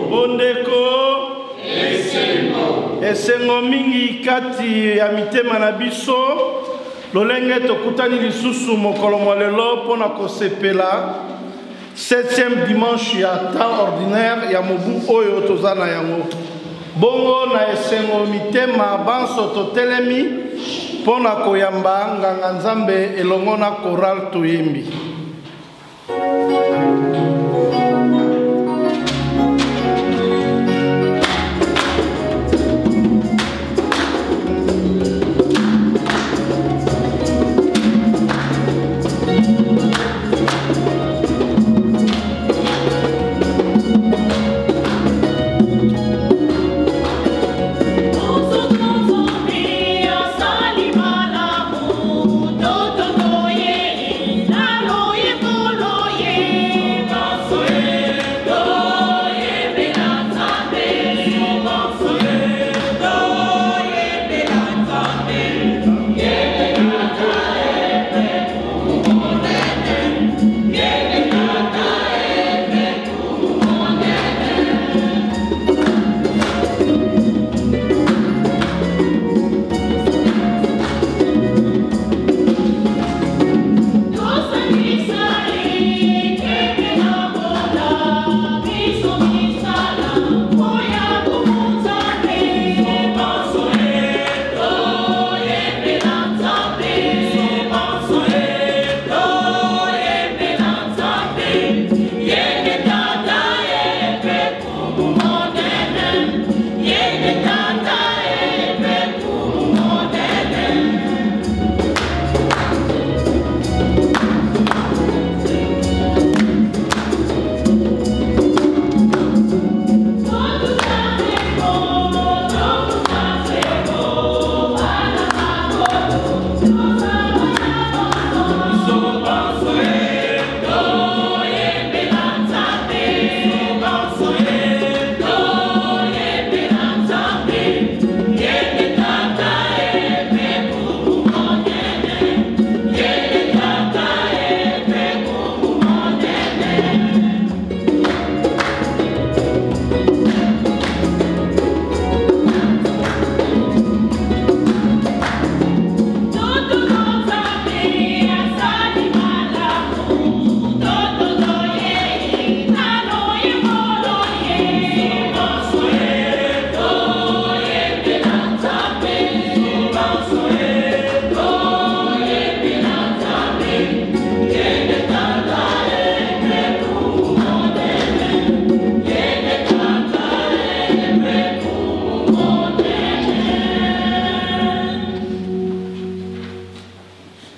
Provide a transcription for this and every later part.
Bondeko esengo mingi kati ya mitema na biso lolenge tokutani lisusu mokolo mwa lelo mpona kosepela 7e dimanche ya temps ordinaire ya mobu oyo toza na yango bongo na esengo mitema banso totelemi mpona koyamba nganga nzambe elongo na choral toyembi.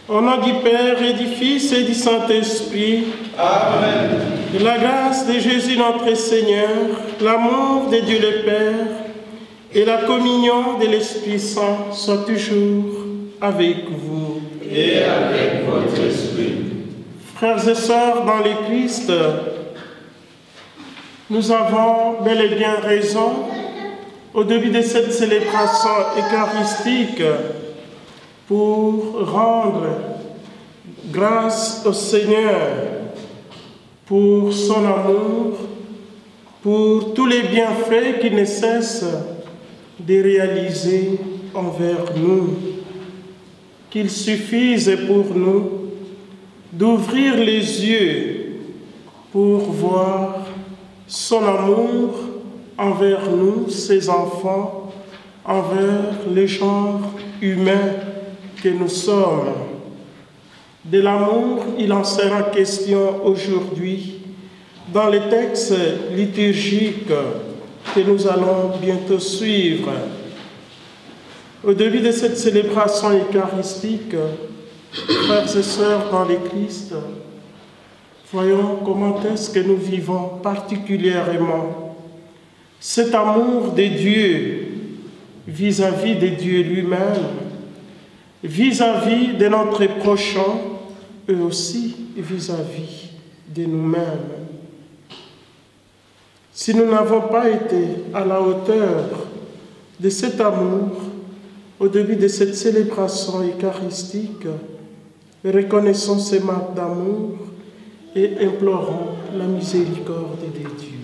Au nom du Père et du Fils et du Saint-Esprit, Amen. Que la grâce de Jésus notre Seigneur, l'amour de Dieu le Père et la communion de l'Esprit Saint soient toujours avec vous. Et avec votre esprit. Frères et sœurs dans le Christ, nous avons bel et bien raison, au début de cette célébration eucharistique, pour rendre grâce au Seigneur pour son amour, pour tous les bienfaits qu'il ne cesse de réaliser envers nous. Qu'il suffise pour nous d'ouvrir les yeux pour voir son amour envers nous, ses enfants, envers le genre humain que nous sommes. De l'amour, il en sera question aujourd'hui dans les textes liturgiques que nous allons bientôt suivre. Au début de cette célébration eucharistique, frères et sœurs dans le Christ, voyons comment est-ce que nous vivons particulièrement cet amour de Dieu vis-à-vis de Dieu lui-même, vis-à-vis de notre prochain et aussi vis-à-vis de nous-mêmes. Si nous n'avons pas été à la hauteur de cet amour au début de cette célébration eucharistique, reconnaissons ces marques d'amour et implorons la miséricorde de Dieu.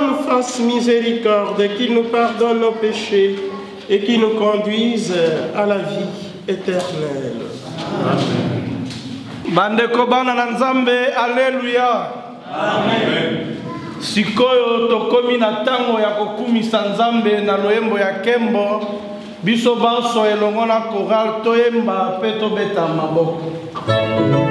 Nous fasse miséricorde, qu'il nous pardonne nos péchés et qu'il nous conduise à la vie éternelle. Amen. Bandeko bana na Nzambe, alléluia. Amen. Sikoyo tokomi na tango ya kokumisa Nzambe na loyembo ya kembo, biso banso elongo na choral toyemba pe tobeta maboko. Kembo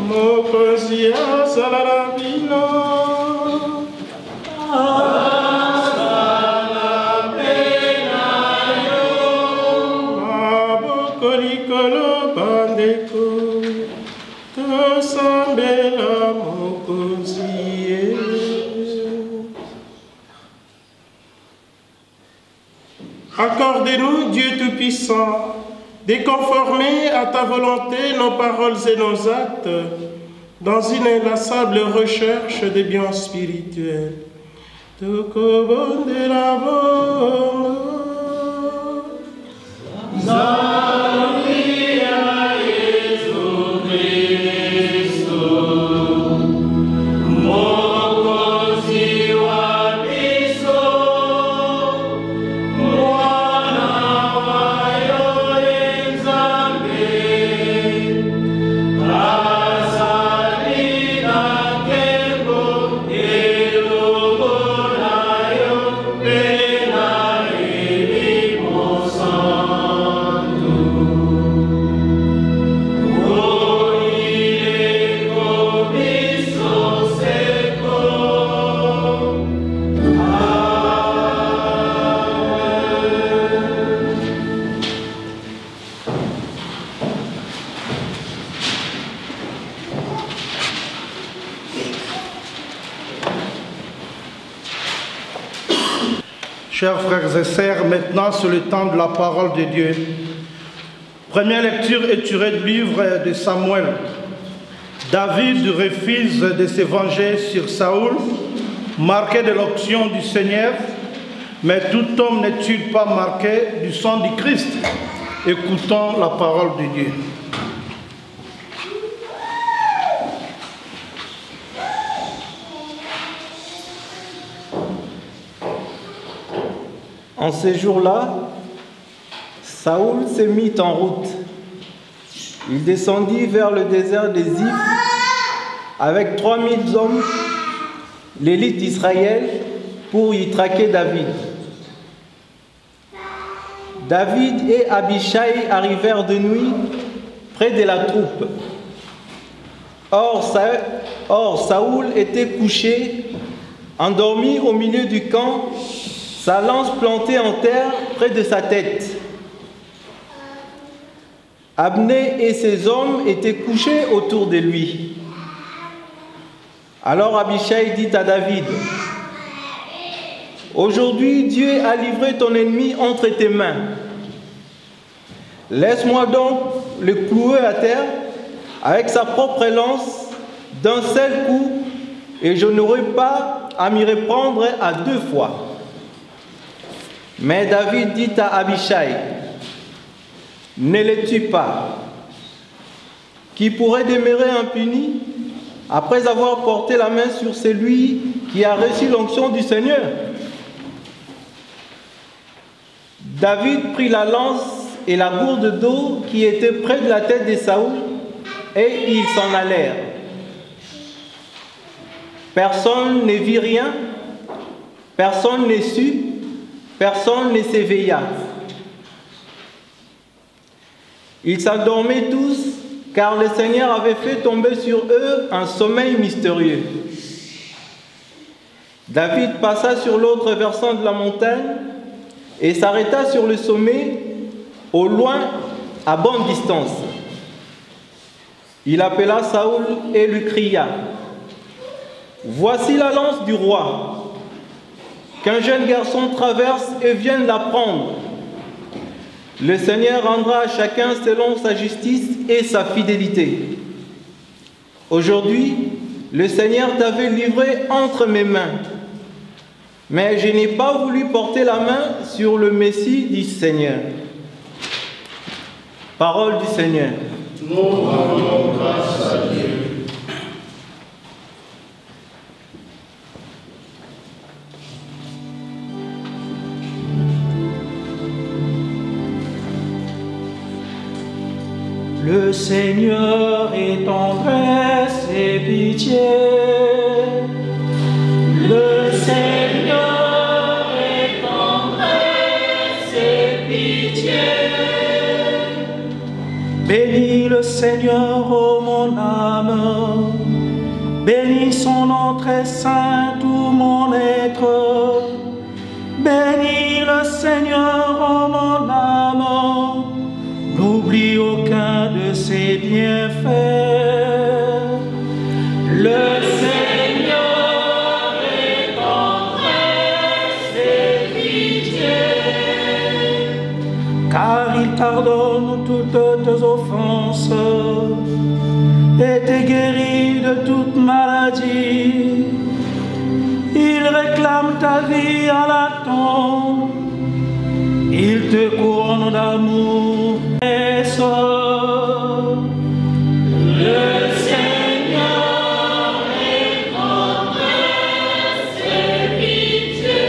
Mokozi asalala bino. Accorde-nous, Dieu Tout-Puissant, de conformer à ta volonté nos paroles et nos actes dans une inlassable recherche des biens spirituels. Chers frères et sœurs, maintenant c'est le temps de la parole de Dieu. Première lecture est tirée du livre de Samuel. David refuse de se venger sur Saoul, marqué de l'onction du Seigneur, mais tout homme n'est-il pas marqué du sang du Christ? Écoutons la parole de Dieu. En ces jours-là, Saoul se mit en route. Il descendit vers le désert des Ziph avec 3000 hommes, l'élite d'Israël, pour y traquer David. David et Abishai arrivèrent de nuit près de la troupe. Or Saoul était couché, endormi au milieu du camp, sa lance plantée en terre près de sa tête. Abner et ses hommes étaient couchés autour de lui. Alors Abishai dit à David, « Aujourd'hui, Dieu a livré ton ennemi entre tes mains. Laisse-moi donc le clouer à terre avec sa propre lance d'un seul coup, et je n'aurai pas à m'y reprendre à 2 fois. » Mais David dit à Abishai, « Ne le tue pas, qui pourrait demeurer impuni après avoir porté la main sur celui qui a reçu l'onction du Seigneur. » David prit la lance et la gourde d'eau qui était près de la tête de Saoul, et ils s'en allèrent. Personne ne vit rien, personne ne sut, personne ne s'éveilla. Ils s'endormaient tous, car le Seigneur avait fait tomber sur eux un sommeil mystérieux. David passa sur l'autre versant de la montagne et s'arrêta sur le sommet, au loin, à bonne distance. Il appela Saoul et lui cria, « Voici la lance du roi. Qu'un jeune garçon traverse et vienne la prendre. Le Seigneur rendra à chacun selon sa justice et sa fidélité. Aujourd'hui, le Seigneur t'avait livré entre mes mains, mais je n'ai pas voulu porter la main sur le Messie du Seigneur. » Parole du Seigneur. Nous rendons grâce à Dieu. Le Seigneur est tendresse et pitié. Le Seigneur est tendresse et pitié. Bénis le Seigneur, ô mon âme. âme. Bénis son nom très saint tout mon être. Bénis le Seigneur en mon âme. N'oublie aucun de ses bienfaits. Le Seigneur est tendresse et pitié, car il pardonne toutes tes offenses et te guérit de toute maladie. Il réclame ta vie à la tombe. Il te couronne d'amour et sort. Le Seigneur est tendresse et pitié.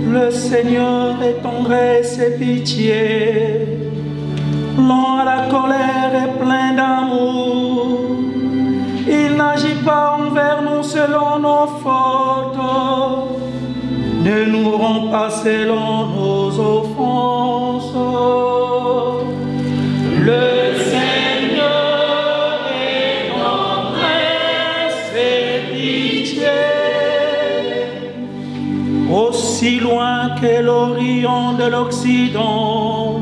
Le Seigneur est tendresse et pitié. Lent à la colère et plein d'amour. Il n'agit pas envers nous selon nos fautes, ne nous rend pas selon nos offenses. Le Seigneur est tendresse et pitié. Aussi loin que l'Orient de l'Occident,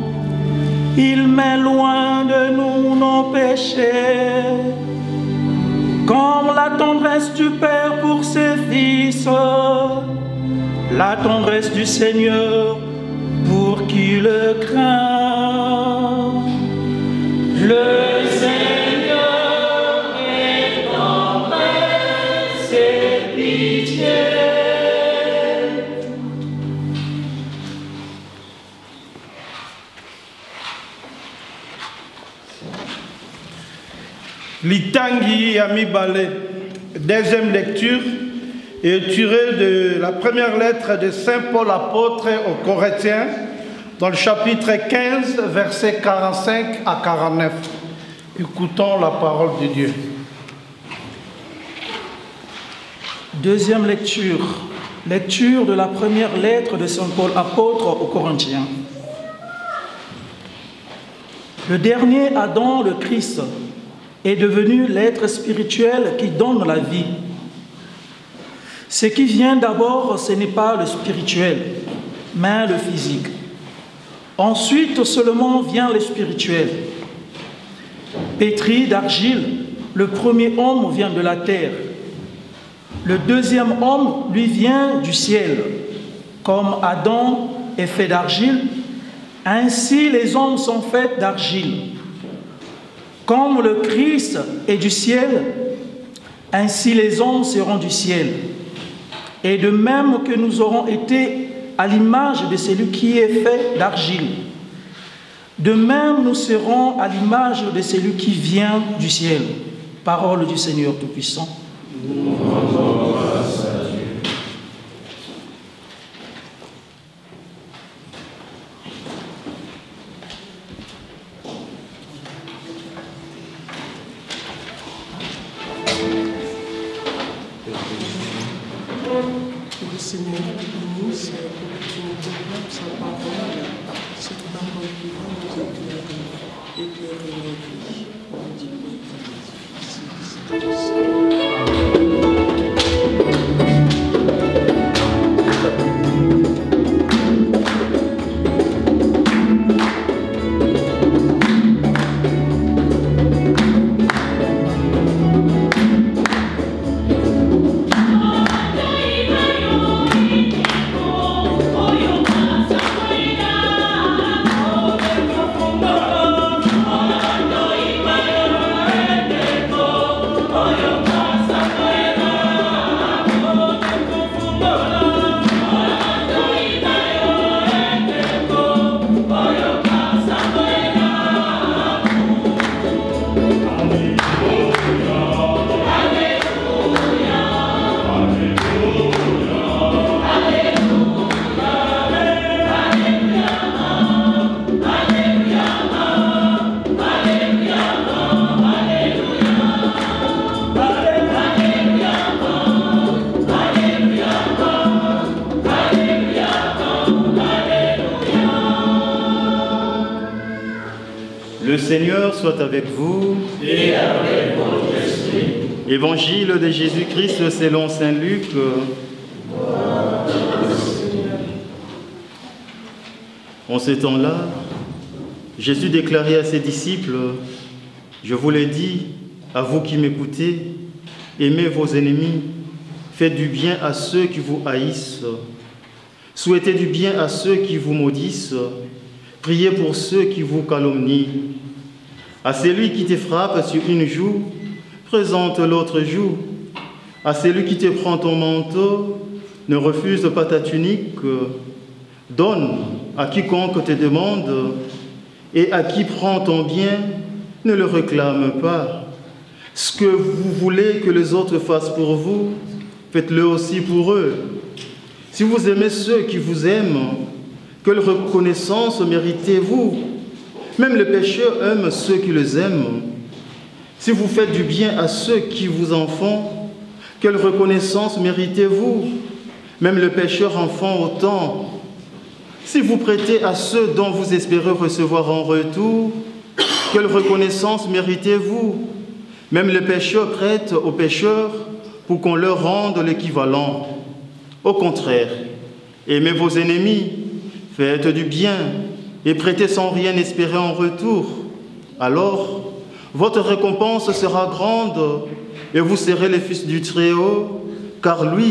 il met loin de nous nos péchés. Comme la tendresse du Père pour ses fils, la tendresse du Seigneur pour qui le craint. Le Seigneur est tendresse et pitié. Litangi Amibale, deuxième lecture, est tirée de la première lettre de Saint Paul apôtre aux Corinthiens, dans le chapitre 15, versets 45 à 49. Écoutons la parole de Dieu. Deuxième lecture. Lecture de la première lettre de Saint Paul apôtre aux Corinthiens. Le dernier Adam, le Christ, est devenu l'être spirituel qui donne la vie. Ce qui vient d'abord, ce n'est pas le spirituel, mais le physique. Ensuite seulement vient le spirituel. Pétri d'argile, le premier homme vient de la terre. Le deuxième homme, lui, vient du ciel. Comme Adam est fait d'argile, ainsi les hommes sont faits d'argile. Comme le Christ est du ciel, ainsi les hommes seront du ciel. Et de même que nous aurons été à l'image de celui qui est fait d'argile, de même nous serons à l'image de celui qui vient du ciel. Parole du Seigneur Tout-Puissant. Nous rendons grâce à Dieu. Le Seigneur bénisse pour que tu nous développes sa parole, cette parole qui va nous éclairer nos vies. On dit Oh, Le Seigneur soit avec vous. Et avec votre esprit. Évangile de Jésus-Christ selon saint Luc. En ce temps-là, Jésus déclarait à ses disciples, « Je vous l'ai dit, à vous qui m'écoutez, aimez vos ennemis, faites du bien à ceux qui vous haïssent, souhaitez du bien à ceux qui vous maudissent, priez pour ceux qui vous calomnient. À celui qui te frappe sur une joue, présente l'autre joue. À celui qui te prend ton manteau, ne refuse pas ta tunique. Donne à quiconque te demande, et à qui prend ton bien, ne le réclame pas. Ce que vous voulez que les autres fassent pour vous, faites-le aussi pour eux. Si vous aimez ceux qui vous aiment, quelle reconnaissance méritez-vous? Même les pécheurs aiment ceux qui les aiment. Si vous faites du bien à ceux qui vous en font, quelle reconnaissance méritez-vous? Même les pécheurs en font autant. Si vous prêtez à ceux dont vous espérez recevoir en retour, quelle reconnaissance méritez-vous? Même les pécheurs prêtent aux pécheurs pour qu'on leur rende l'équivalent. Au contraire, aimez vos ennemis, faites du bien et prêtez sans rien espérer en retour. Alors, votre récompense sera grande et vous serez les fils du Très-Haut, car lui,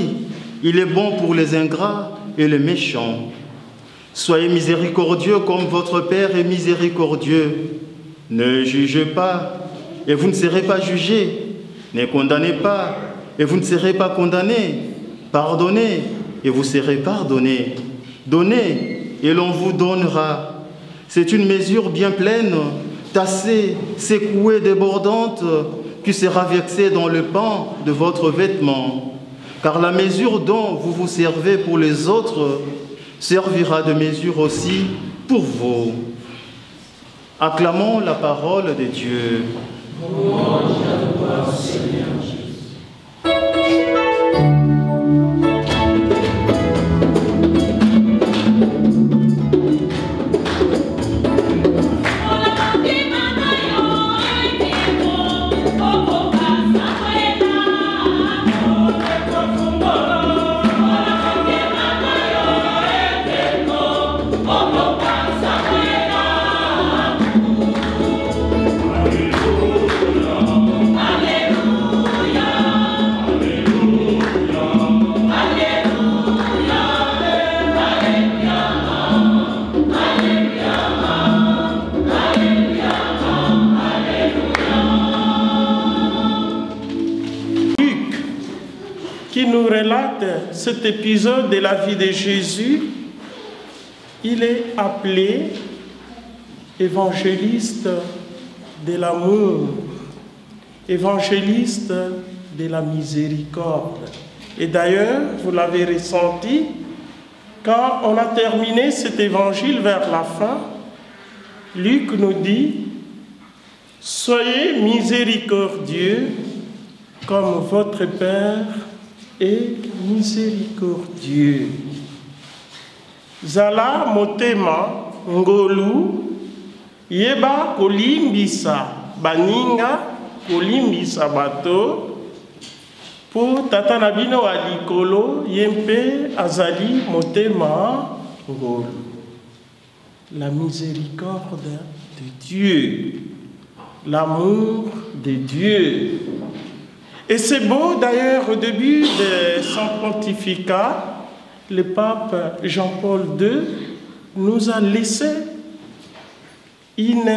il est bon pour les ingrats et les méchants. Soyez miséricordieux comme votre Père est miséricordieux. Ne jugez pas et vous ne serez pas jugés. Ne condamnez pas et vous ne serez pas condamnés. Pardonnez et vous serez pardonnés. Donnez et l'on vous donnera. C'est une mesure bien pleine, tassée, secouée, débordante, qui sera versée dans le pan de votre vêtement. Car la mesure dont vous vous servez pour les autres servira de mesure aussi pour vous. Acclamons la parole de Dieu. Louange à toi, Seigneur Jésus. Cet épisode de la vie de Jésus, il est appelé évangéliste de l'amour, évangéliste de la miséricorde. Et d'ailleurs, vous l'avez ressenti, quand on a terminé cet évangile vers la fin, Luc nous dit « Soyez miséricordieux comme votre Père et miséricordieux. » Zala motema ngolu yeba kolimbisa baninga kolimbisa bato pour tata na bino wa likolo yempe azali motema ngolu. La miséricorde de Dieu, l'amour de Dieu. Et c'est beau d'ailleurs, au début de son pontificat, le pape Jean-Paul II nous a laissé une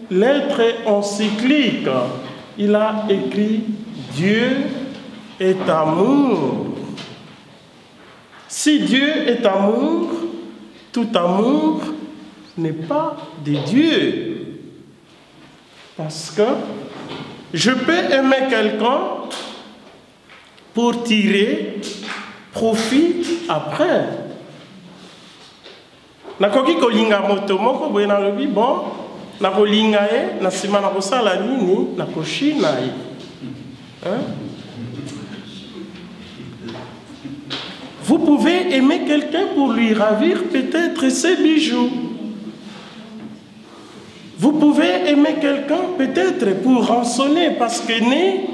lettre encyclique. Il a écrit « Dieu est amour ». Si Dieu est amour, tout amour n'est pas de Dieu. Parce que je peux aimer quelqu'un pour tirer profit après. Nakoki kolinga moto moko boye na lobi bon nakolinga ye na sima na kosala nini nakoshina ye. Vous pouvez aimer quelqu'un pour lui ravir peut-être ses bijoux. Vous pouvez aimer quelqu'un peut-être pour rançonner parce que né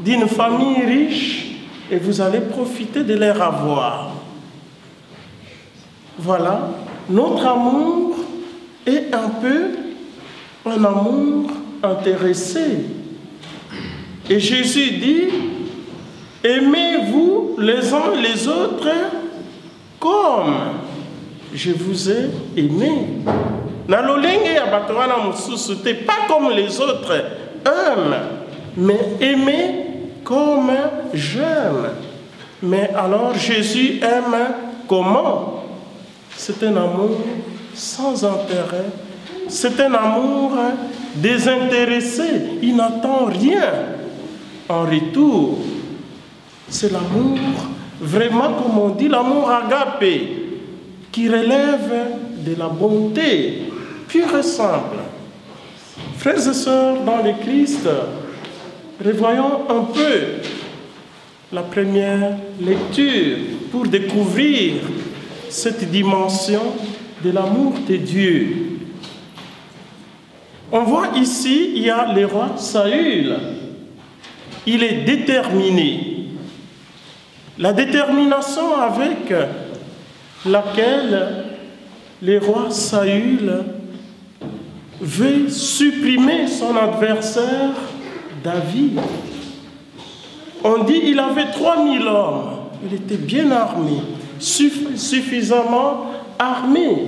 d'une famille riche et vous allez profiter de leur avoir. Voilà, notre amour est un peu un amour intéressé. Et Jésus dit, aimez-vous les uns les autres comme je vous ai aimé. Na lolenge ya bato wana mosusu te, pas comme les autres aiment, mais aimer comme j'aime. Mais alors Jésus aime comment? C'est un amour sans intérêt. C'est un amour désintéressé. Il n'attend rien en retour. C'est l'amour, vraiment comme on dit, l'amour agapé, qui relève de la bonté, pure et simple. Frères et sœurs dans le Christ, revoyons un peu la première lecture pour découvrir cette dimension de l'amour de Dieu. On voit ici, il y a le roi Saül. Il est déterminé. La détermination avec laquelle le roi Saül veut supprimer son adversaire David. On dit qu'il avait 3000 hommes. Il était bien armé, suffisamment armé.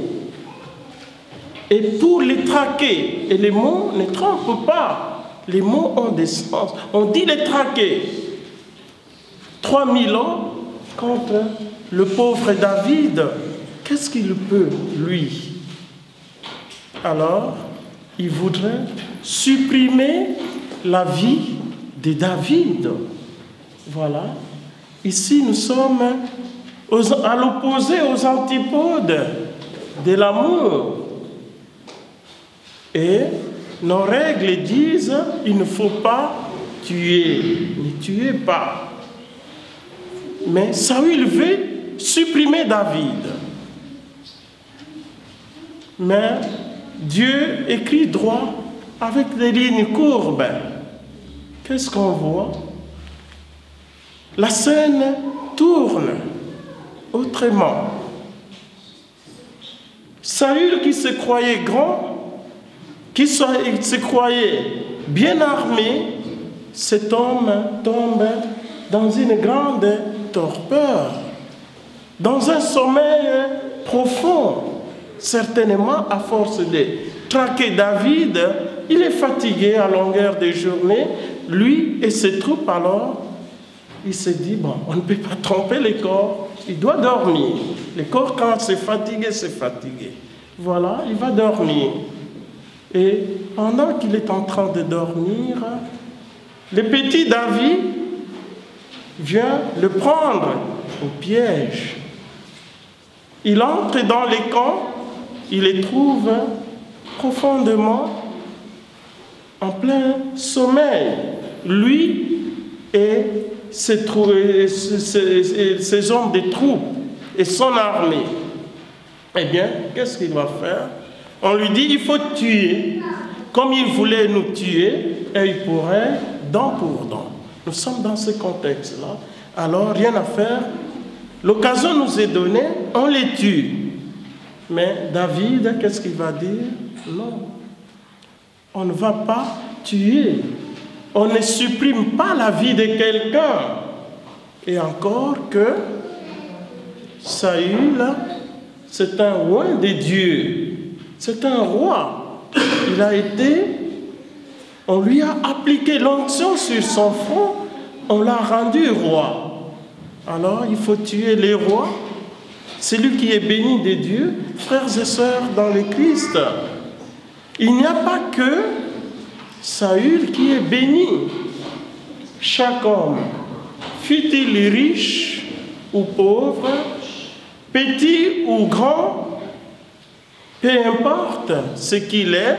Et pour les traquer, et les mots ne trompent pas, les mots ont des sens. On dit les traquer. 3000 hommes contre le pauvre David. Qu'est-ce qu'il peut, lui? Alors, il voudrait supprimer la vie de David. Voilà. Ici, nous sommes à l'opposé, aux antipodes de l'amour. Et nos règles disent, il ne faut pas tuer. Ne tuez pas. Mais Saül veut supprimer David. Mais Dieu écrit droit avec des lignes courbes. Qu'est-ce qu'on voit? La scène tourne autrement. Saül qui se croyait grand, qui se croyait bien armé, cet homme tombe dans une grande torpeur, dans un sommeil profond. Certainement, à force de traquer David, il est fatigué à longueur de journée. Lui et ses troupes, alors, il se dit, bon, on ne peut pas tromper le corps, il doit dormir. Le corps, quand c'est fatigué, c'est fatigué. Voilà, il va dormir. Et pendant qu'il est en train de dormir, le petit David vient le prendre au piège. Il entre dans les camps, il les trouve profondément en plein sommeil. Lui et ses hommes de troupes et son armée. Eh bien, qu'est-ce qu'il va faire? On lui dit, il faut tuer. Comme il voulait nous tuer, et il pourrait, dent pour dent. Nous sommes dans ce contexte-là. Alors, rien à faire. L'occasion nous est donnée, on les tue. Mais David, qu'est-ce qu'il va dire? Non. On ne va pas tuer. On ne supprime pas la vie de quelqu'un. Et encore que Saül, c'est un roi de Dieu. C'est un roi. Il a été, on lui a appliqué l'onction sur son front, on l'a rendu roi. Alors, il faut tuer les rois. Celui qui est béni de Dieu, frères et sœurs dans le Christ. Il n'y a pas que Saül qui est béni. Chaque homme, fût-il riche ou pauvre, petit ou grand, peu importe ce qu'il est,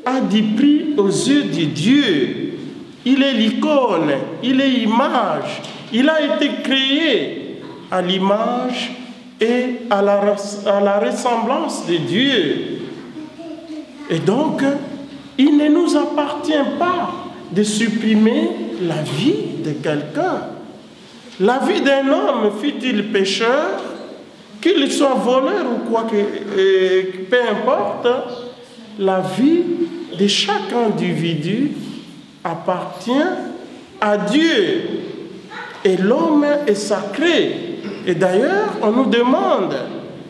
a du prix aux yeux de Dieu. Il est l'icône, il est l'image, il a été créé à l'image et à la ressemblance de Dieu. Et donc, il ne nous appartient pas de supprimer la vie de quelqu'un. La vie d'un homme, fût-il pécheur, qu'il soit voleur ou quoi que, peu importe, la vie de chaque individu appartient à Dieu. Et l'homme est sacré. Et d'ailleurs, on nous demande,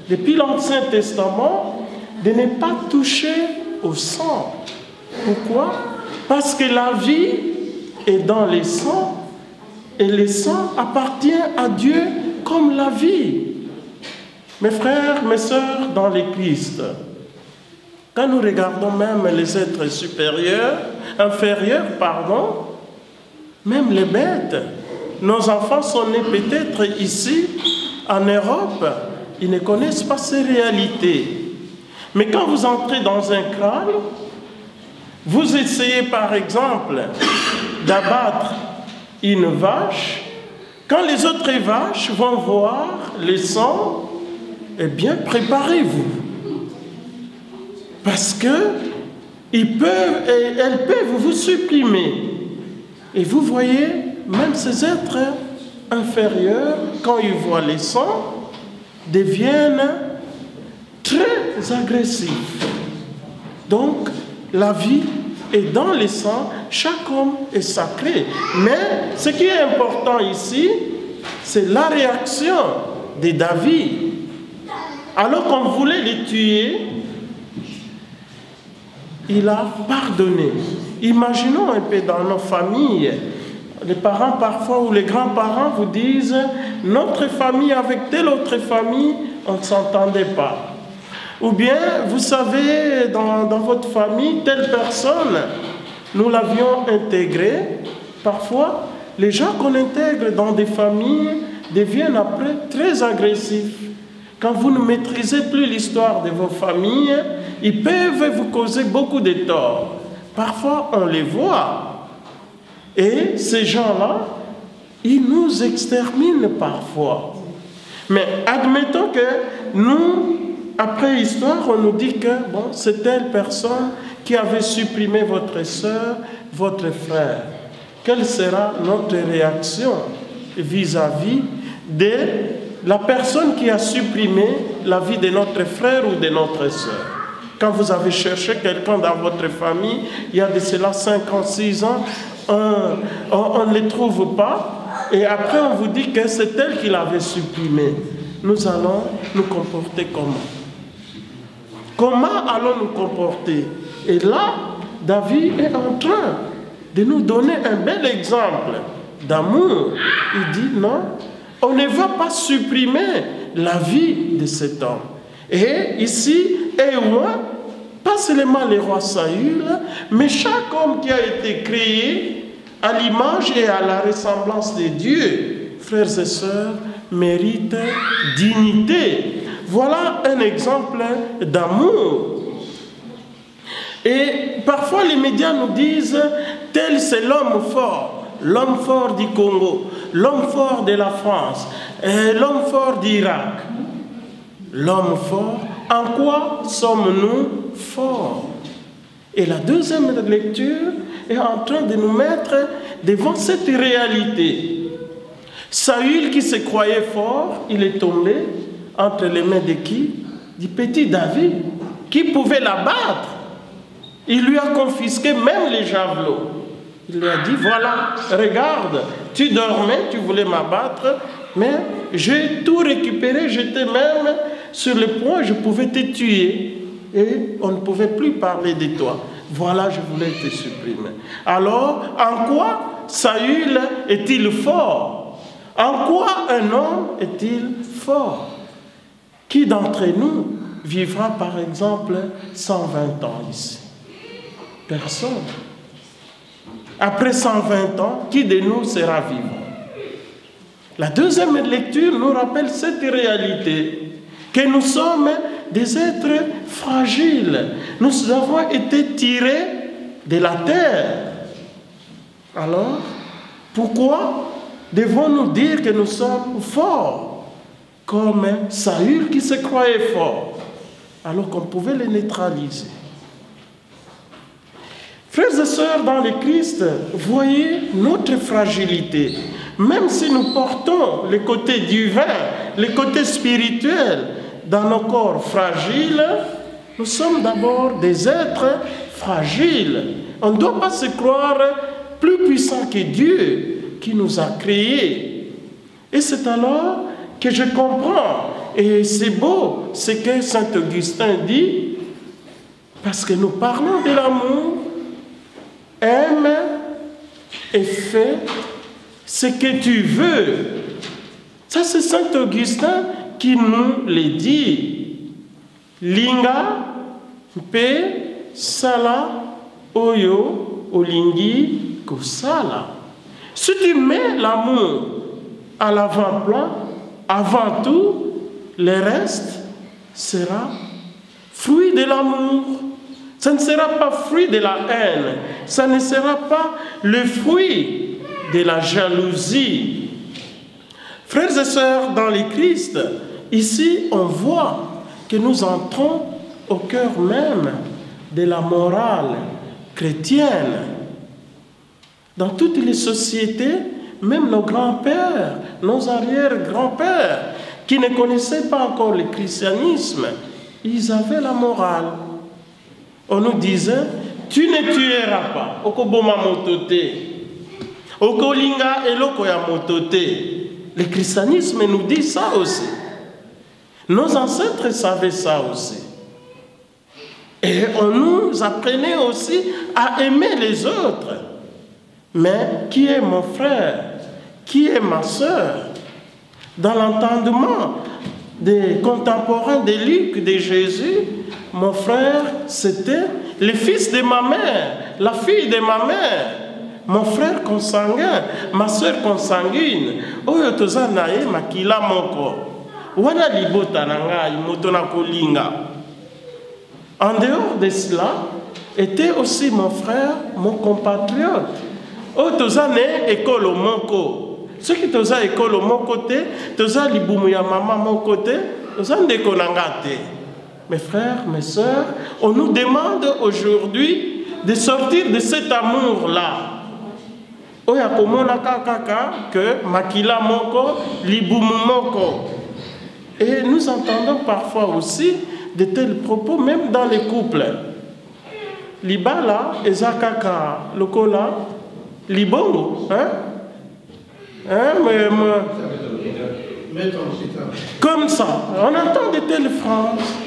depuis l'Ancien Testament, de ne pas toucher au sang. Pourquoi? Parce que la vie est dans les sangs, et le sang appartient à Dieu comme la vie. Mes frères, mes sœurs dans le Christ, quand nous regardons même les êtres inférieurs, même les bêtes, nos enfants sont nés peut-être ici, en Europe, ils ne connaissent pas ces réalités. Mais quand vous entrez dans un crâne, vous essayez par exemple d'abattre une vache, quand les autres vaches vont voir le sang, eh bien préparez-vous. Parce que elles peuvent vous supprimer. Et vous voyez, même ces êtres inférieurs, quand ils voient les sangs, deviennent très agressifs. Donc, la vie est dans les sangs, chaque homme est sacré. Mais ce qui est important ici, c'est la réaction de David. Alors qu'on voulait les tuer, il a pardonné. Imaginons un peu dans nos familles, les parents parfois ou les grands-parents vous disent « Notre famille avec telle autre famille, on ne s'entendait pas. » Ou bien, vous savez, dans votre famille, telle personne, nous l'avions intégrée. Parfois, les gens qu'on intègre dans des familles deviennent après très agressifs. Quand vous ne maîtrisez plus l'histoire de vos familles, ils peuvent vous causer beaucoup de torts. Parfois, on les voit. Et ces gens-là, ils nous exterminent parfois. Mais admettons que nous, après histoire, on nous dit que bon, c'est telle personne qui avait supprimé votre soeur, votre frère. Quelle sera notre réaction vis-à-vis de la personne qui a supprimé la vie de notre frère ou de notre soeur? Quand vous avez cherché quelqu'un dans votre famille, il y a de cela 5 ans, 6 ans, on ne les trouve pas, et après on vous dit que c'est elle qui l'avait supprimé. Nous allons nous comporter comment? Comment allons nous comporter? Et là, David est en train de nous donner un bel exemple d'amour. Il dit non, on ne va pas supprimer la vie de cet homme. Et ici, pas seulement le roi Saül, mais chaque homme qui a été créé à l'image et à la ressemblance de Dieu, frères et sœurs, mérite dignité. Voilà un exemple d'amour. Et parfois les médias nous disent, tel c'est l'homme fort du Congo, l'homme fort de la France, l'homme fort d'Irak. L'homme fort, en quoi sommes-nous forts? Et la deuxième lecture est en train de nous mettre devant cette réalité. Saül qui se croyait fort, il est tombé entre les mains de qui? Du petit David, qui pouvait l'abattre. Il lui a confisqué même les javelots. Il lui a dit, voilà, regarde, tu dormais, tu voulais m'abattre, mais j'ai tout récupéré, j'étais même sur le point, je pouvais te tuer. Et on ne pouvait plus parler de toi. Voilà, je voulais te supprimer. Alors, en quoi Saül est-il fort? En quoi un homme est-il fort? Qui d'entre nous vivra par exemple 120 ans ici? Personne. Après 120 ans, qui de nous sera vivant? La deuxième lecture nous rappelle cette réalité, que nous sommes des êtres fragiles. Nous avons été tirés de la terre. Alors, pourquoi devons-nous dire que nous sommes forts, comme Saül qui se croyait fort, alors qu'on pouvait les neutraliser? Frères et sœurs dans le Christ, voyez notre fragilité. Même si nous portons le côté divin, le côté spirituel dans nos corps fragiles, nous sommes d'abord des êtres fragiles. On ne doit pas se croire plus puissant que Dieu qui nous a créés. Et c'est alors que je comprends. Et c'est beau ce que Saint Augustin dit, parce que nous parlons de l'amour. Aime et fais ce que tu veux. Ça, c'est Saint Augustin qui nous le dit. Linga, mpe, sala, oyo, olingi, kosala. Si tu mets l'amour à l'avant-plan, avant tout, le reste sera fruit de l'amour. Ça ne sera pas fruit de la haine. Ça ne sera pas le fruit de la jalousie. Frères et sœurs dans le Christ, ici on voit que nous entrons au cœur même de la morale chrétienne. Dans toutes les sociétés, même nos grands-pères, nos arrière-grands-pères, qui ne connaissaient pas encore le christianisme, ils avaient la morale. On nous disait, tu ne tueras pas. Okoboma motote. Okolinga eloko ya motote. Le christianisme nous dit ça aussi. Nos ancêtres savaient ça aussi. Et on nous apprenait aussi à aimer les autres. Mais qui est mon frère? Qui est ma sœur? Dans l'entendement des contemporains de Luc, de Jésus, mon frère, c'était le fils de ma mère, la fille de ma mère, mon frère consanguin, ma soeur consanguine. Oyo toza nae makila moko. Wana libota na ngai moto na kolinga. En dehors de cela, était aussi mon frère, mon compatriote. Oyo toza ne ekolo moko. Ceux qui toza ekolo moko te, toza libumu ya mama moko te, toza ndeko na nga te. Mes frères, mes sœurs, on nous demande aujourd'hui de sortir de cet amour-là. Oya komona kaka que makila moko, libumu moko. Et nous entendons parfois aussi de tels propos, même dans les couples. Libala, ezakaka, lokola, libongo, hein? Comme ça, on entend de telles phrases.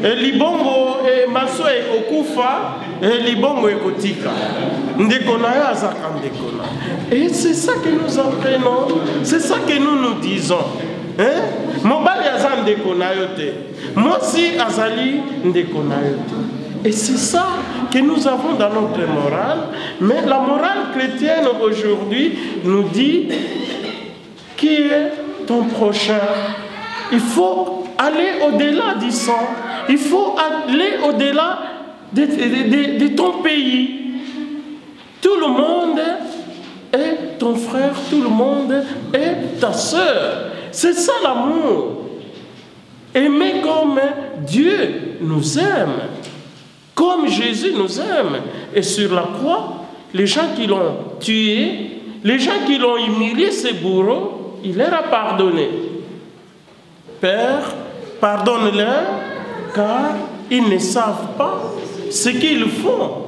Libongo e maso ekokufa e libongo ekotika ndekona ya azaka ndekona. Et c'est ça que nous apprenons, c'est ça que nous disons. Mobali aza ndekona yote, mosi azali ndekona yote. Et c'est ça que nous avons dans notre morale. Mais la morale chrétienne aujourd'hui nous dit qui est ton prochain. Il faut aller au-delà du sang. Il faut aller au-delà de ton pays. Tout le monde est ton frère, tout le monde est ta sœur. C'est ça l'amour. Aimer comme Dieu nous aime. Comme Jésus nous aime. Et sur la croix, les gens qui l'ont tué, les gens qui l'ont humilié, ces bourreaux, il leur a pardonné. Père, pardonne-leur, car ils ne savent pas ce qu'ils font.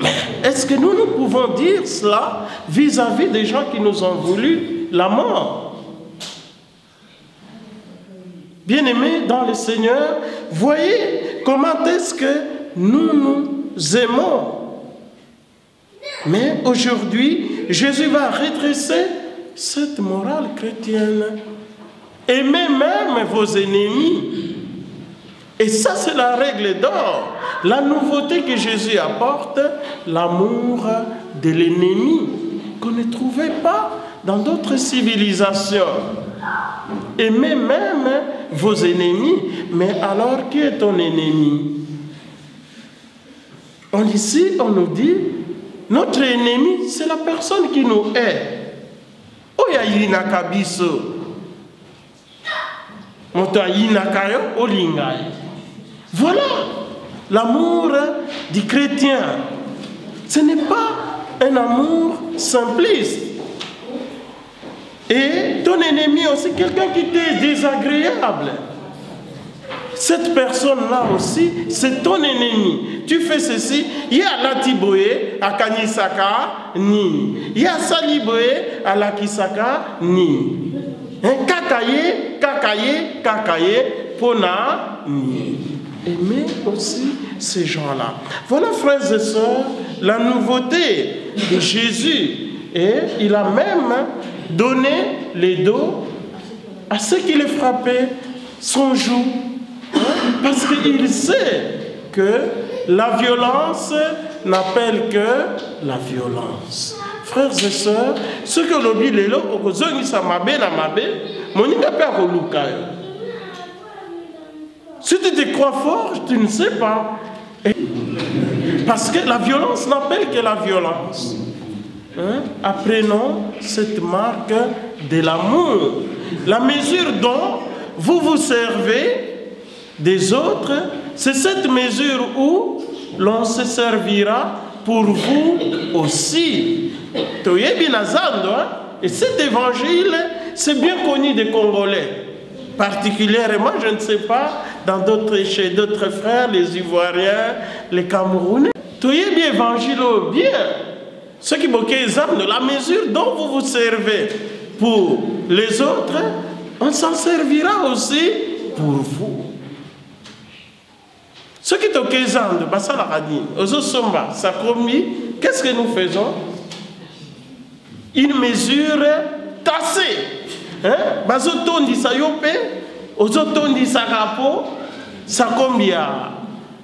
Mais est-ce que nous pouvons dire cela vis-à-vis des gens qui nous ont voulu la mort? Bien-aimés dans le Seigneur, voyez comment est-ce que nous nous aimons. Mais aujourd'hui, Jésus va redresser cette morale chrétienne. Aimez même vos ennemis. Et ça, c'est la règle d'or. La nouveauté que Jésus apporte, l'amour de l'ennemi, qu'on ne trouvait pas dans d'autres civilisations. Aimez même vos ennemis. Mais alors, qui est ton ennemi? Ici, on nous dit, notre ennemi, c'est la personne qui nous hait. Oya yinaka biso. Moto yinaka yo olingai. Voilà. l'amour du chrétien. Ce n'est pas un amour simpliste. Et ton ennemi aussi, quelqu'un qui t'est désagréable. Cette personne-là aussi, c'est ton ennemi. Tu fais ceci, il y a Latiboé à Kanisaka, ni. Il y a Saliboé à Lakisaka, ni. Kakaye, kakaye, kakaye, pona, ni. Aimer aussi ces gens-là. Voilà, frères et sœurs, la nouveauté de Jésus. Et il a même donné les dos à ceux qui les frappaient son joug. Parce qu'il sait que la violence n'appelle que la violence. Frères et sœurs, ce que l'objet est là, si tu te crois fort, tu ne sais pas. Parce que la violence n'appelle que la violence. Apprenons cette marque de l'amour. La mesure dont vous vous servez des autres, c'est cette mesure où l'on se servira pour vous aussi. Et cet évangile, c'est bien connu des Congolais. Particulièrement, je ne sais pas, chez d'autres frères, les Ivoiriens, les Camerounais. Tu es bien évangile, bien. Ce qui est exemple de la mesure dont vous vous servez pour les autres, on s'en servira aussi pour vous. Ce qui est exemple, qu'est-ce que nous faisons? Une mesure tassée. Bazotondi sa yope, ozotondi sa rapo, sa combien?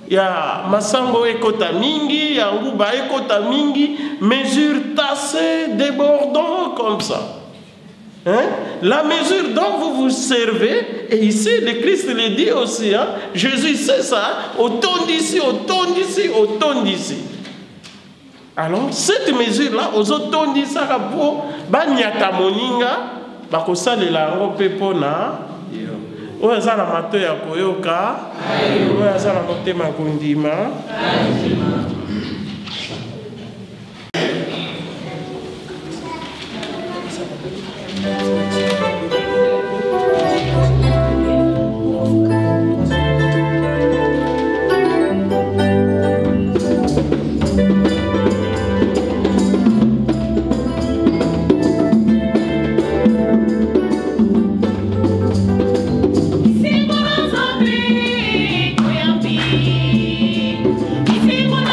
Ya masango ekota mingi, ya nguba ekota mingi, mesure tassée, débordant comme ça. La mesure dont vous vous servez, et ici le Christ le dit aussi, Jésus sait ça, autant d'ici, autant d'ici, autant d'ici. Alors cette mesure-là, autant d'ici, banyata moninga, bakosalela ngo pe pona oyo aza na mato ya koyoka oyo aza na motema kondima. Simona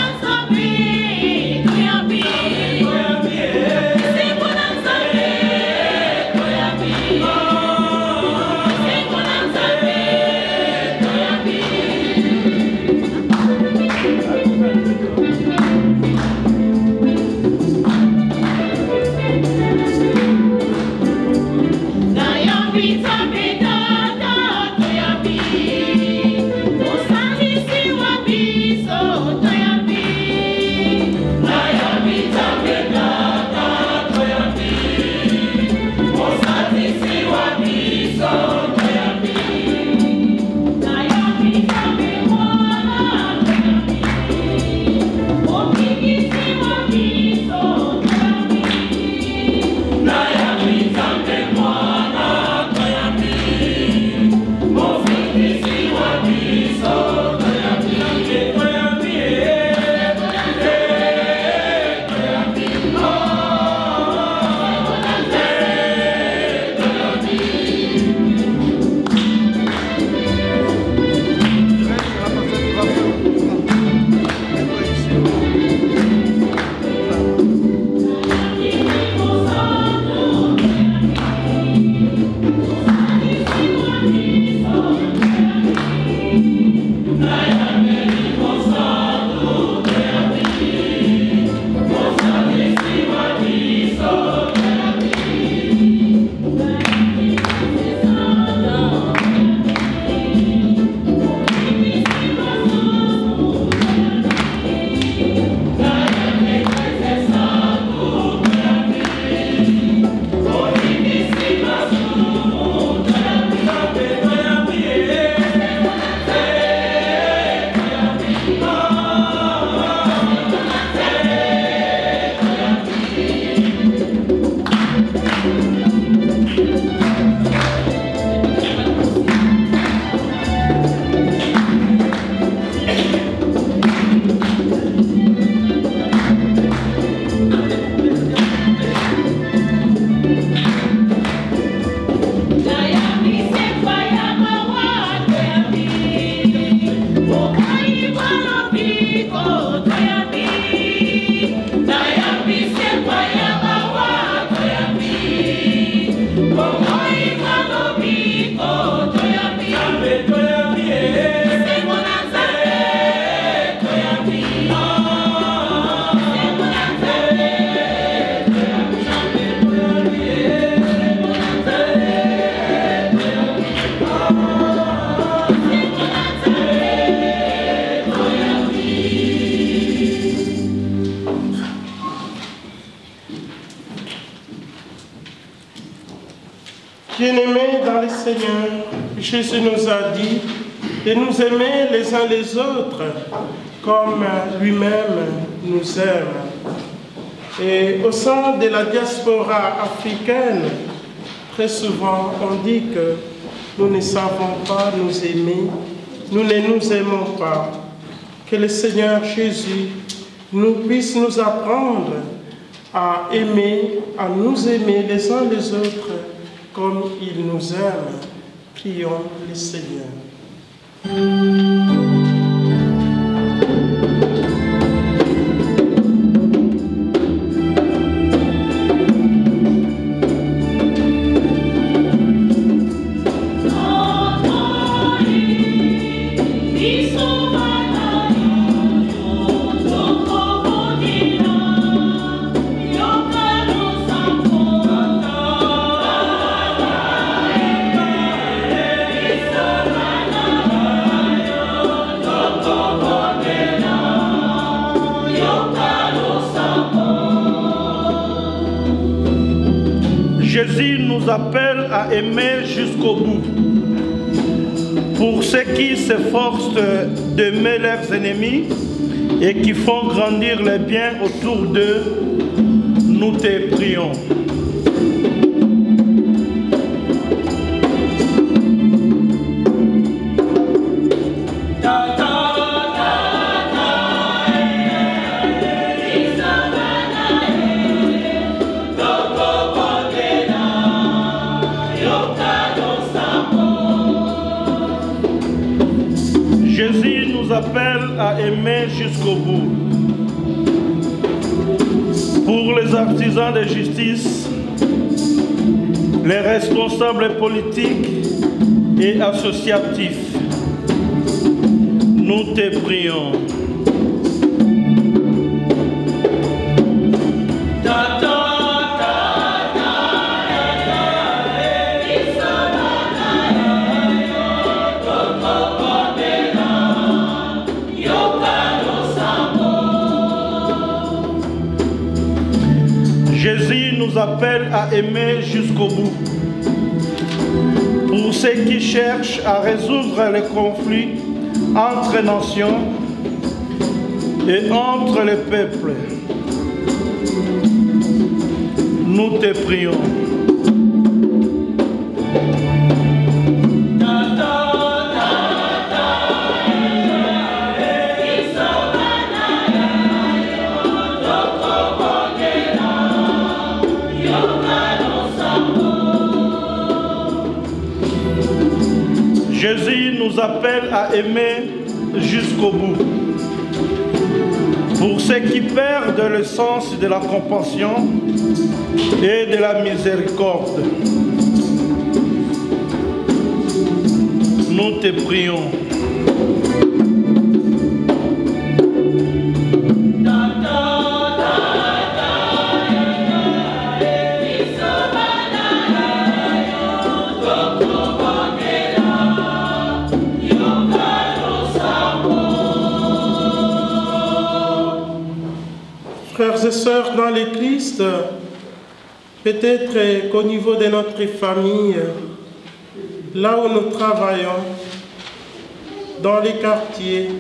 Bien-aimés dans le Seigneur, Jésus nous a dit de nous aimer les uns les autres comme lui-même nous aime. Et au sein de la diaspora africaine, très souvent on dit que nous ne savons pas nous aimer, nous ne nous aimons pas. Que le Seigneur Jésus puisse nous apprendre à aimer, à nous aimer les uns les autres comme il nous aime. Prions le Seigneur. Jésus nous appelle à aimer jusqu'au bout. Pour ceux qui s'efforcent d'aimer leurs ennemis et qui font grandir les biens autour d'eux, nous te prions. Jésus nous appelle à aimer jusqu'au bout. Pour les artisans de justice, les responsables politiques et associatifs, nous te prions. Jésus nous appelle à aimer jusqu'au bout. Pour ceux qui cherchent à résoudre les conflits entre nations et entre les peuples, nous te prions. Jésus nous appelle à aimer jusqu'au bout. Pour ceux qui perdent le sens de la compassion et de la miséricorde, nous te prions. Frères et sœurs dans le Christ, peut-être qu'au niveau de notre famille, là où nous travaillons, dans les quartiers,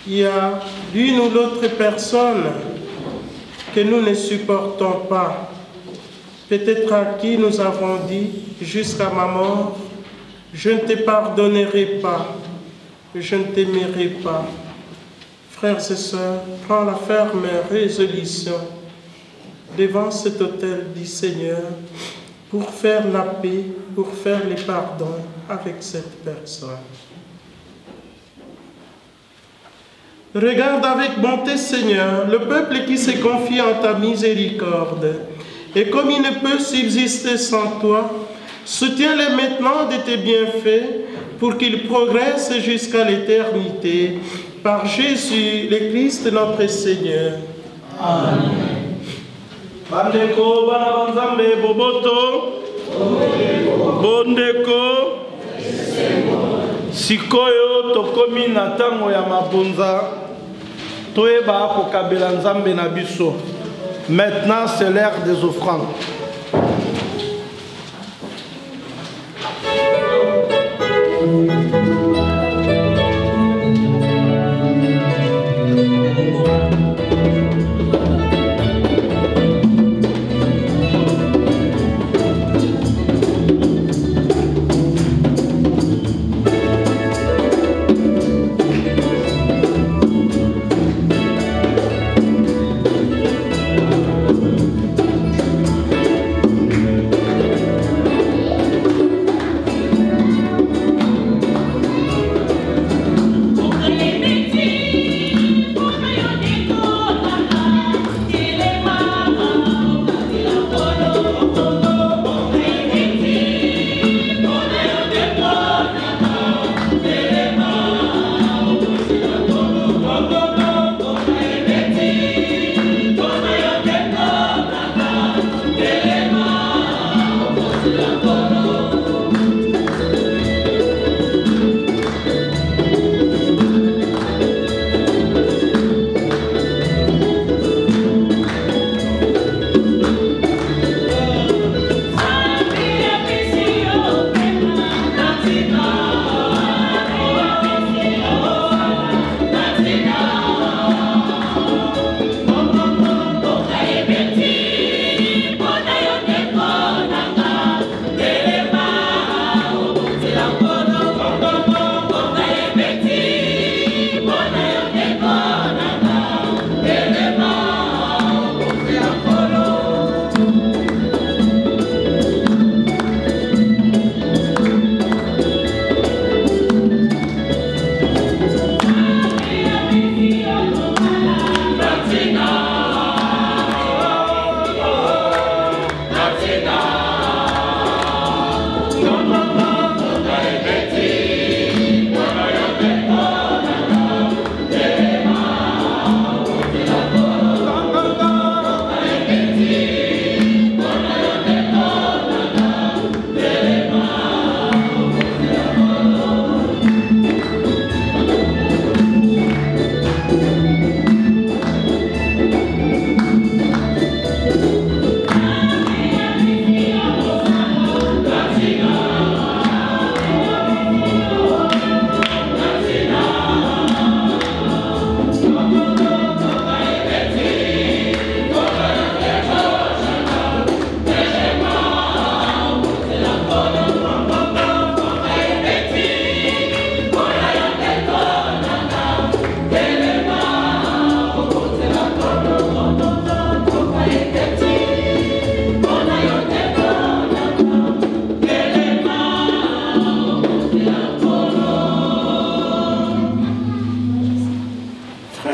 il y a l'une ou l'autre personne que nous ne supportons pas. Peut-être à qui nous avons dit jusqu'à ma mort, je ne te pardonnerai pas, je ne t'aimerai pas. Frères et sœurs, prends la ferme résolution devant cet autel du Seigneur pour faire la paix, pour faire les pardons avec cette personne. Regarde avec bonté, Seigneur, le peuple qui se confie en ta miséricorde. Et comme il ne peut subsister sans toi, soutiens-les maintenant de tes bienfaits pour qu'ils progressent jusqu'à l'éternité. Par Jésus, le Christ, notre Seigneur. Amen. Bandeko bana banzambe boboto bondeko sikoyo tokomi na ntango ya mabonza toyeba kokabela nzambe na biso. Maintenant c'est l'heure des offrandes.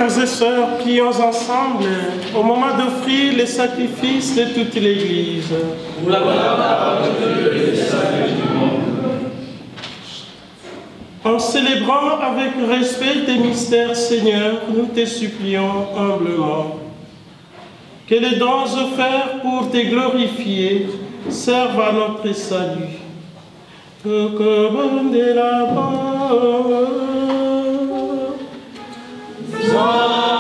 Frères et sœurs, prions ensemble au moment d'offrir les sacrifices de toute l'Église. Pour la gloire de Dieu et le salut du monde. En célébrant avec respect tes mystères, Seigneur, nous te supplions humblement que les dons offerts pour te glorifier servent à notre salut. Que commande la mort. Amen.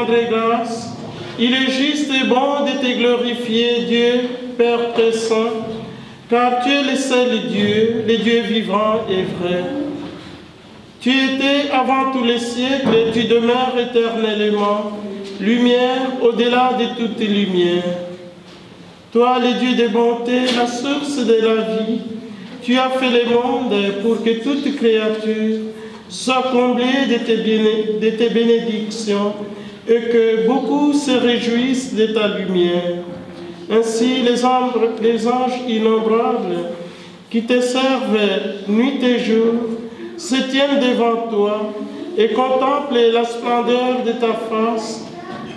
rendrai grâce. Il est juste et bon de te glorifier, Dieu, Père très saint, car tu es le seul Dieu, le Dieu vivant et vrai. Tu étais avant tous les siècles et tu demeures éternellement, lumière au-delà de toute lumière. Toi, le Dieu de bonté, la source de la vie, tu as fait le monde pour que toute créature soit comblée de tes bénédictions et que beaucoup se réjouissent de ta lumière. Ainsi, les anges innombrables qui te servent nuit et jour se tiennent devant toi et contemplent la splendeur de ta face,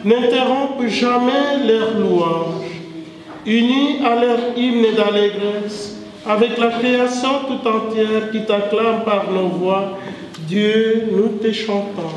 n'interrompent jamais leur louange. Unis à leur hymne d'allégresse, avec la création tout entière qui t'acclame par nos voix, Dieu, nous te chantons.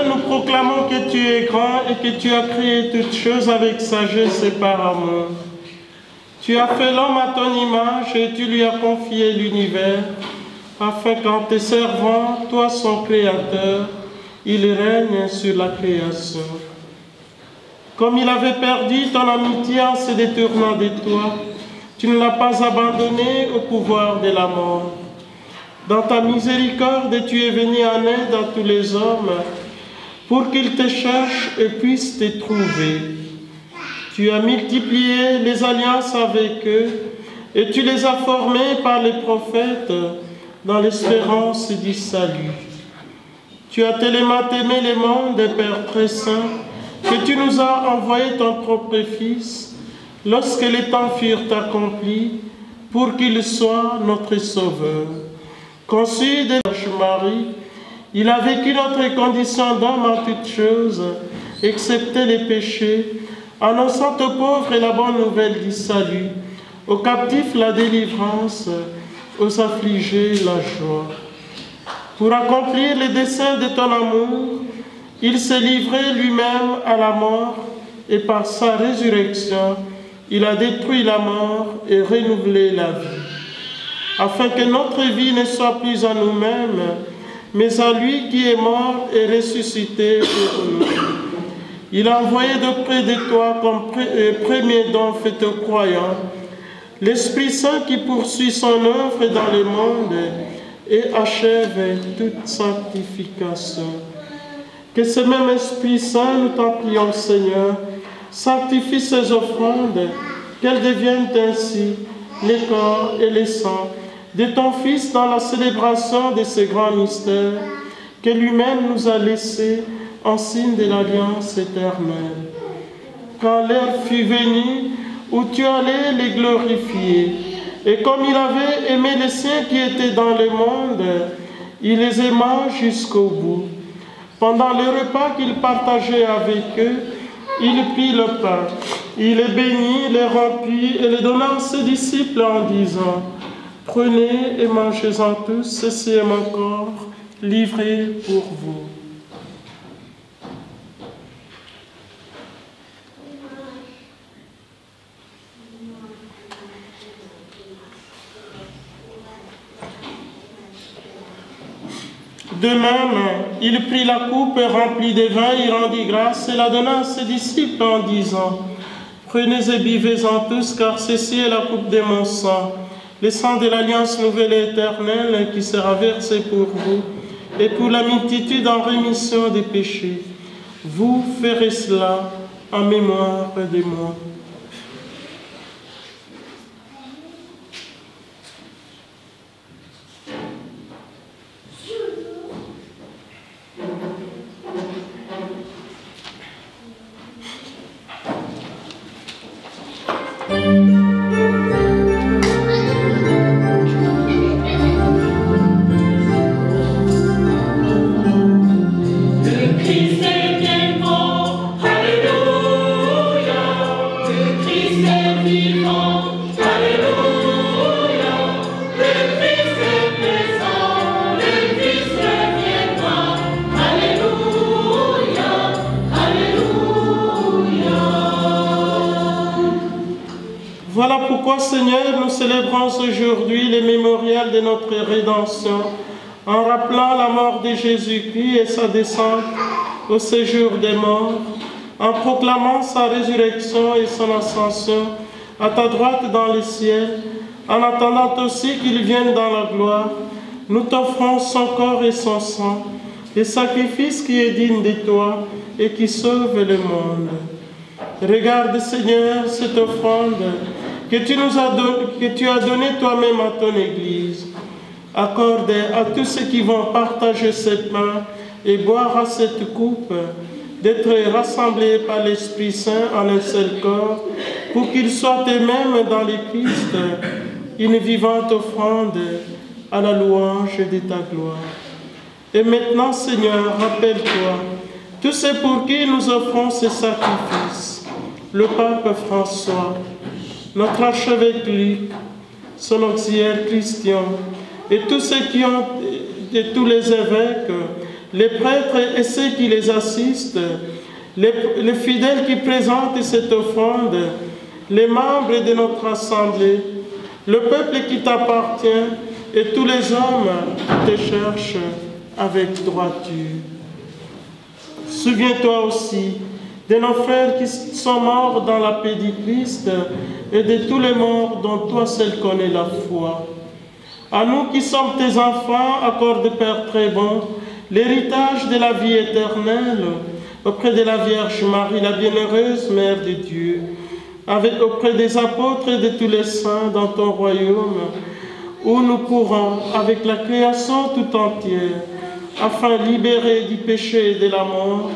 Nous proclamons que tu es grand et que tu as créé toutes choses avec sagesse et par amour. Tu as fait l'homme à ton image et tu lui as confié l'univers, afin qu'en te servant, toi son créateur, il règne sur la création. Comme il avait perdu ton amitié en se détournant de toi, tu ne l'as pas abandonné au pouvoir de la mort. Dans ta miséricorde, tu es venu en aide à tous les hommes, pour qu'ils te cherchent et puissent te trouver. Tu as multiplié les alliances avec eux et tu les as formés par les prophètes dans l'espérance du salut. Tu as tellement aimé les mondes, Père très saint, que tu nous as envoyé ton propre Fils lorsque les temps furent accomplis pour qu'il soit notre Sauveur. Conçu de la Vierge Marie, il a vécu notre condition d'homme en toutes choses, excepté les péchés, annonçant aux pauvres la bonne nouvelle du salut, aux captifs la délivrance, aux affligés la joie. Pour accomplir les desseins de ton amour, il s'est livré lui-même à la mort et par sa résurrection, il a détruit la mort et renouvelé la vie. afin que notre vie ne soit plus à nous-mêmes, mais à lui qui est mort et ressuscité pour nous. Il a envoyé de près de toi comme premier don fait aux croyants, l'Esprit Saint qui poursuit son œuvre dans le monde et achève toute sanctification. Que ce même Esprit Saint, nous t'en prions, Seigneur, sanctifie ces offrandes, qu'elles deviennent ainsi les corps et les sangs de ton Fils dans la célébration de ces grands mystères que lui-même nous a laissés en signe de l'alliance éternelle. Quand l'heure fut venue où tu allais les glorifier, et comme il avait aimé les siens qui étaient dans le monde, il les aima jusqu'au bout. Pendant le repas qu'il partageait avec eux, il prit le pain, il les bénit, les rompit et les donna à ses disciples en disant: prenez et mangez-en tous, ceci est mon corps, livré pour vous. De même, il prit la coupe remplie de vin, il rendit grâce et la donna à ses disciples en disant: prenez et buvez-en tous, car ceci est la coupe de mon sang, le sang de l'alliance nouvelle et éternelle qui sera versé pour vous et pour la multitude en rémission des péchés. Vous ferez cela en mémoire de moi. Voilà pourquoi, Seigneur, nous célébrons aujourd'hui le mémorial de notre rédemption, en rappelant la mort de Jésus-Christ et sa descente au séjour des morts, en proclamant sa résurrection et son ascension à ta droite dans les ciels, en attendant aussi qu'il vienne dans la gloire. Nous t'offrons son corps et son sang, le sacrifice qui est digne de toi et qui sauve le monde. Regarde, Seigneur, cette offrande que tu as donnée toi-même à ton Église. Accorde à tous ceux qui vont partager cette pain et boire à cette coupe d'être rassemblés par l'Esprit Saint en un seul corps, pour qu'ils soient eux-mêmes dans le Christ une vivante offrande à la louange de ta gloire. Et maintenant, Seigneur, rappelle-toi tous ceux pour qui nous offrons ce sacrifice: le pape François, notre archevêque Luc, son auxiliaire Christian, et tous ceux qui ont, et tous les évêques, les prêtres et ceux qui les assistent, les fidèles qui présentent cette offrande, les membres de notre assemblée, le peuple qui t'appartient et tous les hommes qui te cherchent avec droiture. Souviens-toi aussi de nos frères qui sont morts dans la paix du Christ et de tous les morts dont toi seul connais la foi. À nous qui sommes tes enfants, accorde, Père très bon, l'héritage de la vie éternelle auprès de la Vierge Marie, la bienheureuse Mère de Dieu, auprès des apôtres et de tous les saints dans ton royaume, où nous pourrons, avec la création tout entière, afin libérés du péché et de la mort,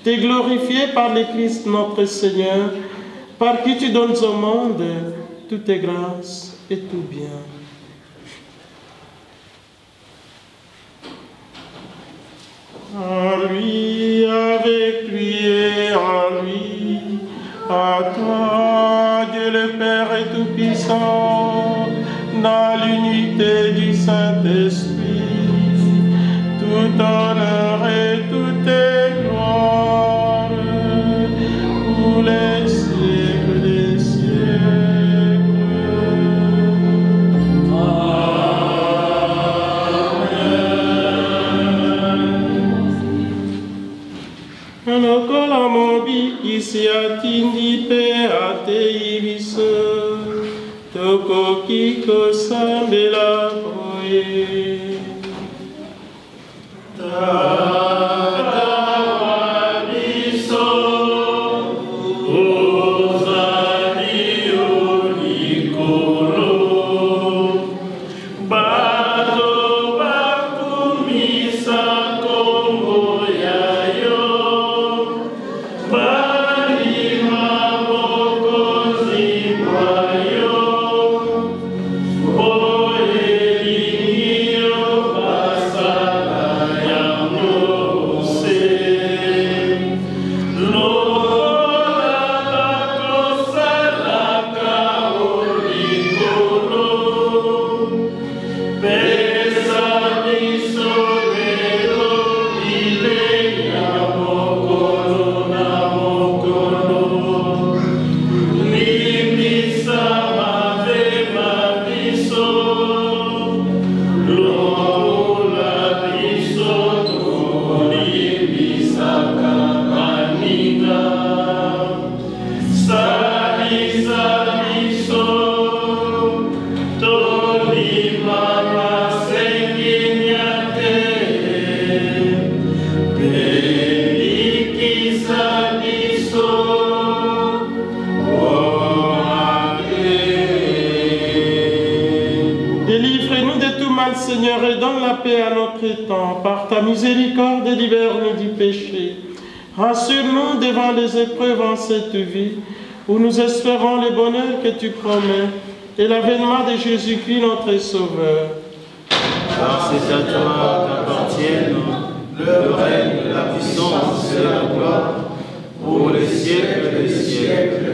te glorifier par le Christ notre Seigneur, par qui tu donnes au monde toutes tes grâces et tout bien. En lui, avec lui et en lui, à toi, Dieu le Père et Tout-Puissant, dans l'unité du Saint-Esprit, tout honneur et toute gloire, pour les siècles des siècles. Amen. atei biso tokoki kosambela boye. Seigneur, et donne la paix à notre temps. Par ta miséricorde, libère-nous du péché. Rassure-nous devant les épreuves en cette vie, où nous espérons le bonheur que tu promets et l'avènement de Jésus-Christ, notre Sauveur. Car c'est à toi qu'appartiennent le règne, la puissance et la gloire, pour les siècles des siècles.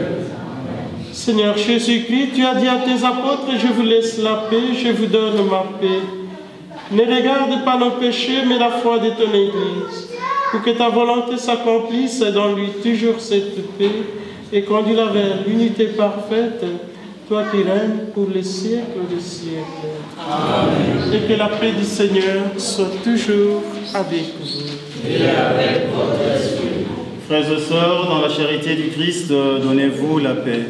Seigneur Jésus-Christ, tu as dit à tes apôtres, je vous laisse la paix, je vous donne ma paix. Ne regarde pas nos péchés, mais la foi de ton Église, pour que ta volonté s'accomplisse dans lui toujours cette paix, et conduis-la vers l'unité parfaite, toi qui règnes pour les siècles des siècles. Amen. Et que la paix du Seigneur soit toujours avec vous. Et avec votre esprit. Frères et sœurs, dans la charité du Christ, donnez-vous la paix.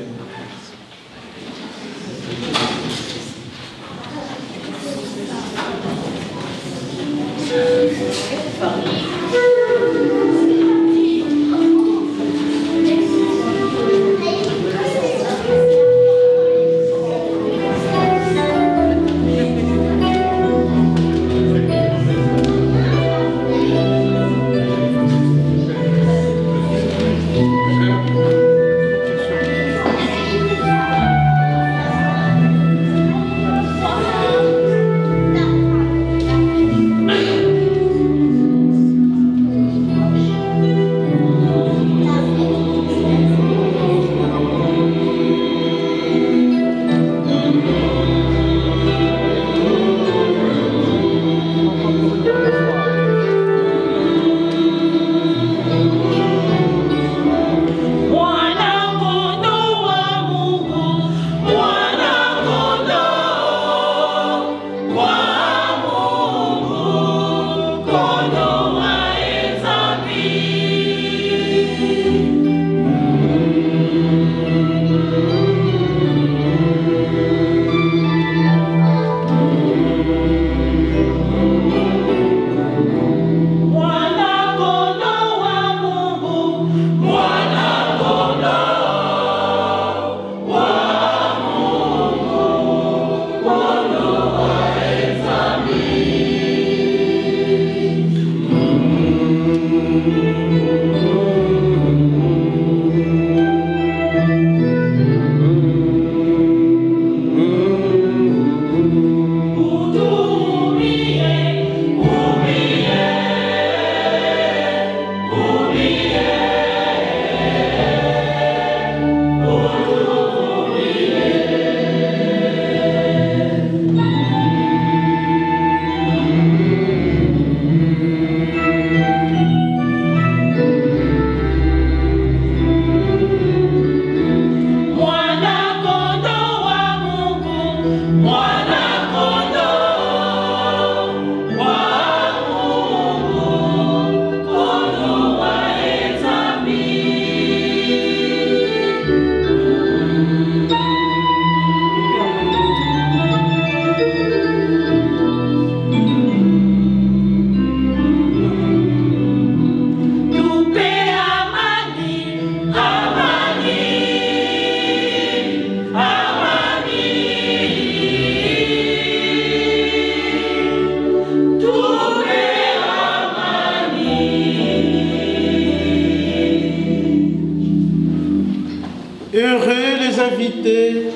les invités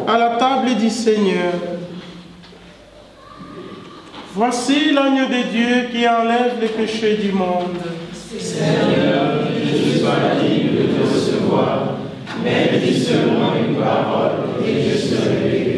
à la table du Seigneur. Voici l'agneau de Dieu qui enlève les péchés du monde. Seigneur, que je ne sois pas digne de te recevoir, mais dis seulement une parole et je serai guéri.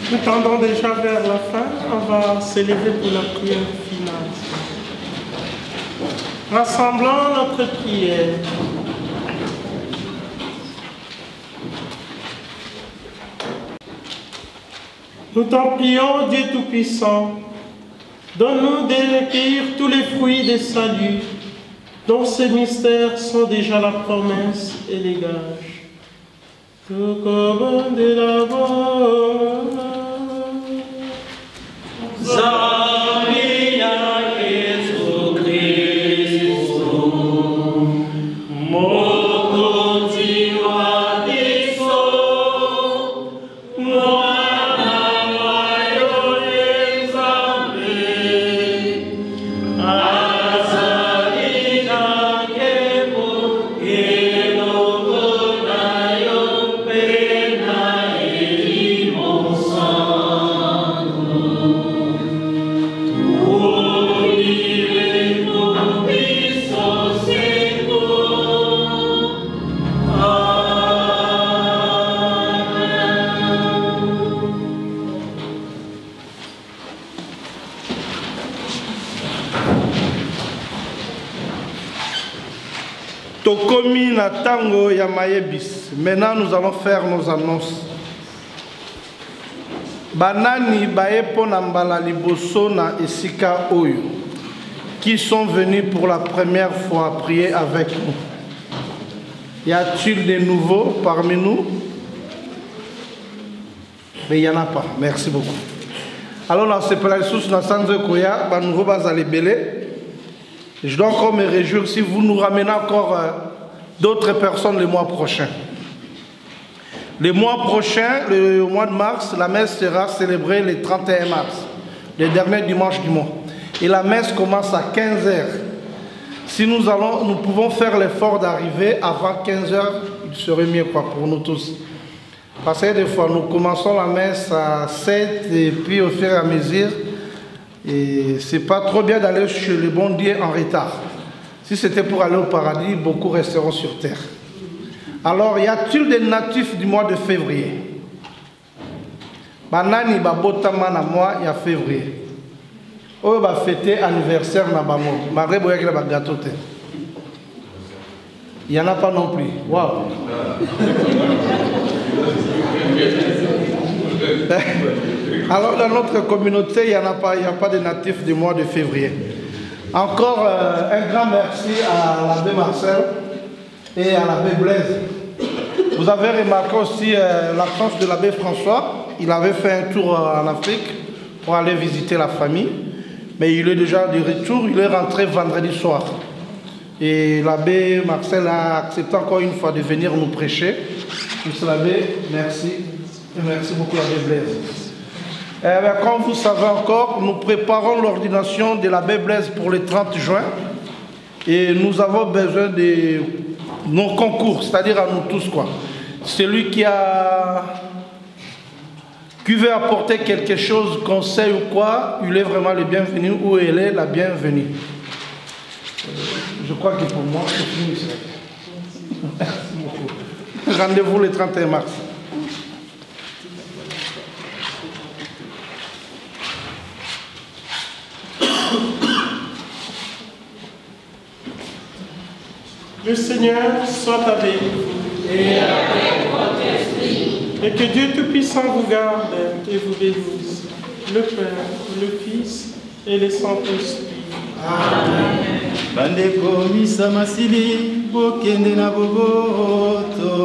Nous tendons déjà vers la fin, on va s'élever pour la prière finale. Rassemblons notre prière. Nous t'en prions, Dieu Tout-Puissant, donne-nous de recueillir tous les fruits des saluts, dont ces mystères sont déjà la promesse et les gages. Tout comme de la voix. Tokomi na tango ya mayebis. Maintenant nous allons faire nos annonces. Banani baepo na mbala liboso na esika oyo qui sont venus pour la première fois prier avec nous. Y a-t-il des nouveaux parmi nous? Mais il n'y en a pas. Merci beaucoup. Alors dans ce place na sanze koya ba nouveau bazali belé. Je dois encore me réjouir si vous nous ramenez encore d'autres personnes le mois prochain. Le mois prochain, le mois de mars, la messe sera célébrée le 31 mars, le dernier dimanche du mois. Et la messe commence à 15h. Si nous pouvons faire l'effort d'arriver avant 15h, il serait mieux pour nous tous. Parce que des fois, nous commençons la messe à 7 et puis au fur et à mesure, et c'est pas trop bien d'aller chez le bon Dieu en retard. Si c'était pour aller au paradis, beaucoup resteront sur terre. Alors, y a-t-il des natifs du mois de février? Banani babotama na mois ya février. Oh ba fêter anniversaire na bamo. Maré boya ki ba gâteau te. Il y en a pas non plus. Waouh. Alors dans notre communauté, il n'y a pas de natifs du mois de février. Encore un grand merci à l'abbé Marcel et à l'abbé Blaise. Vous avez remarqué aussi l'absence de l'abbé François. Il avait fait un tour en Afrique pour aller visiter la famille. Mais il est déjà de retour, il est rentré vendredi soir. Et l'abbé Marcel a accepté encore une fois de venir nous prêcher. Monsieur l'abbé, merci. Et merci beaucoup l'abbé Blaise. Comme vous savez encore, nous préparons l'ordination de l'abbé Blaise pour le 30 juin. Et nous avons besoin de nos concours, c'est-à-dire à nous tous, quoi. Celui qui veut apporter quelque chose, conseil ou quoi, il est vraiment le bienvenu ou elle est la bienvenue. Je crois que pour moi, c'est fini. Merci beaucoup. Rendez-vous le 31 mars. Le Seigneur soit avec vous. Et avec votre esprit. Et que Dieu Tout-Puissant vous garde et vous bénisse, le Père, le Fils et le Saint-Esprit. Amen. Bandeko misa masili bokende na boboto.